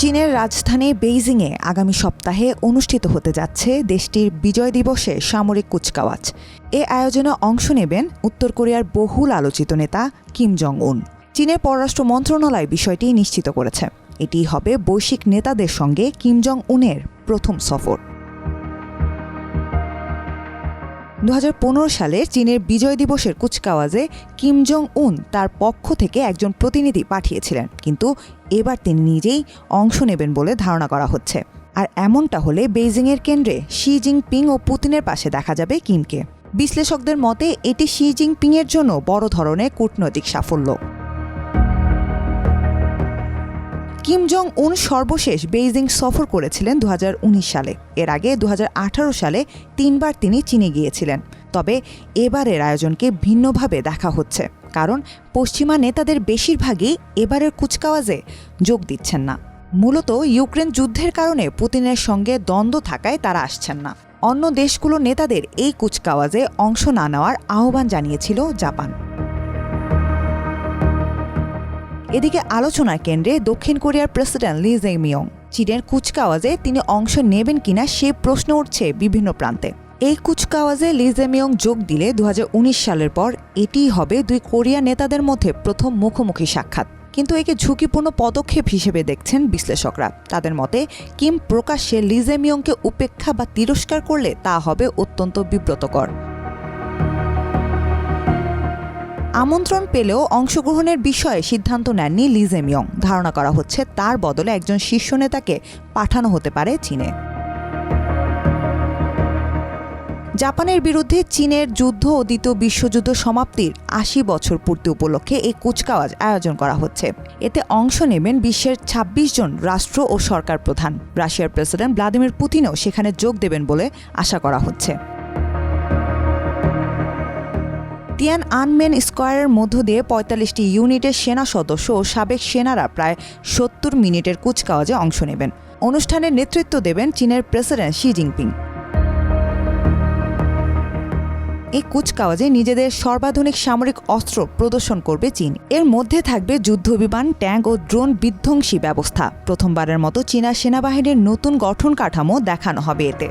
চীনের রাজধানী বেইজিংয়ে আগামী সপ্তাহে অনুষ্ঠিত হতে যাচ্ছে দেশটির বিজয় দিবসে সামরিক কুচকাওয়াজ। এ আয়োজনে অংশ নেবেন উত্তর কোরিয়ার বহুল আলোচিত নেতা কিম জং উন। চীনের পররাষ্ট্র মন্ত্রণালয় বিষয়টি নিশ্চিত করেছে। এটি হবে বৈশ্বিক নেতাদের সঙ্গে কিম জং উনের প্রথম সফর। 2015 সালে চীনের বিজয় দিবসের কুচকাওয়াজে কিম জং উন তার পক্ষ থেকে একজন প্রতিনিধি পাঠিয়েছিলেন, কিন্তু এবার তিনি নিজেই অংশ নেবেন বলে ধারণা করা হচ্ছে। আর এমনটা হলে বেইজিংয়ের কেন্দ্রে শি জিনপিং ও পুতিনের পাশে দেখা যাবে কিমকে। বিশ্লেষকদের মতে এটি শি জিনপিংয়ের জন্য বড় ধরনের কূটনৈতিক সাফল্য। কিম জং উন সর্বশেষ বেইজিং সফর করেছিলেন 2019 সালে। এর আগে 2018 সালে 3 বার তিনি চীনে গিয়েছিলেন। তবে এবারের আয়োজনকে ভিন্নভাবে দেখা হচ্ছে, কারণ পশ্চিমা নেতাদের বেশিরভাগই এবারের কুচকাওয়াজে যোগ দিচ্ছেন না। মূলত ইউক্রেন যুদ্ধের কারণে পুতিনের সঙ্গে দ্বন্দ্ব থাকায় তারা আসছেন না। অন্য দেশগুলোর নেতাদের এই কুচকাওয়াজে অংশ না নেওয়ার আহ্বান জানিয়েছিল জাপান। এদিকে আলোচনার কেন্দ্রে দক্ষিণ কোরিয়ার প্রেসিডেন্ট লি জে-মিয়ং। চীনের কুচকাওয়াজে তিনি অংশ নেবেন কিনা সে প্রশ্ন উঠছে বিভিন্ন প্রান্তে। এই কুচকাওয়াজে লি জে-মিয়ং যোগ দিলে 2019 সালের পর এটিই হবে দুই কোরিয়া নেতাদের মধ্যে প্রথম মুখোমুখি সাক্ষাৎ। কিন্তু একে ঝুঁকিপূর্ণ পদক্ষেপ হিসেবে দেখছেন বিশ্লেষকরা। তাদের মতে কিম প্রকাশ্যে লি জে-মিয়ংকে উপেক্ষা বা তিরস্কার করলে তা হবে অত্যন্ত বিব্রতকর। আমন্ত্রণ পেলেও অংশগ্রহণের বিষয়ে সিদ্ধান্ত নেননি লি জে-মিয়ং। ধারণা করা হচ্ছে তার বদলে একজন শীর্ষ নেতাকে পাঠানো হতে পারে চীনে। জাপানের বিরুদ্ধে চীনের যুদ্ধ ও দ্বিতীয় বিশ্বযুদ্ধ সমাপ্তির 80 বছর পূর্তি উপলক্ষে এই কুচকাওয়াজ আয়োজন করা হচ্ছে। এতে অংশ নেবেন বিশ্বের 26 জন রাষ্ট্র ও সরকার প্রধান। রাশিয়ার প্রেসিডেন্ট ভ্লাদিমির পুতিনও সেখানে যোগ দেবেন বলে আশা করা হচ্ছে। তিয়ান আনমেন স্কোয়ারের মধ্য দিয়ে 45টি ইউনিটের সেনা সদস্য ও সাবেক সেনারা প্রায় 70 মিনিটের কুচকাওয়াজে অংশ নেবেন। অনুষ্ঠানের নেতৃত্ব দেবেন চীনের প্রেসিডেন্ট শি জিনপিং। এই কুচকাওয়াজে নিজেদের সর্বাধুনিক সামরিক অস্ত্র প্রদর্শন করবে চীন। এর মধ্যে থাকবে যুদ্ধবিমান, ট্যাঙ্ক ও ড্রোন বিধ্বংসী ব্যবস্থা। প্রথমবারের মতো চীনা সেনাবাহিনীর নতুন গঠন কাঠামো দেখানো হবে এতে।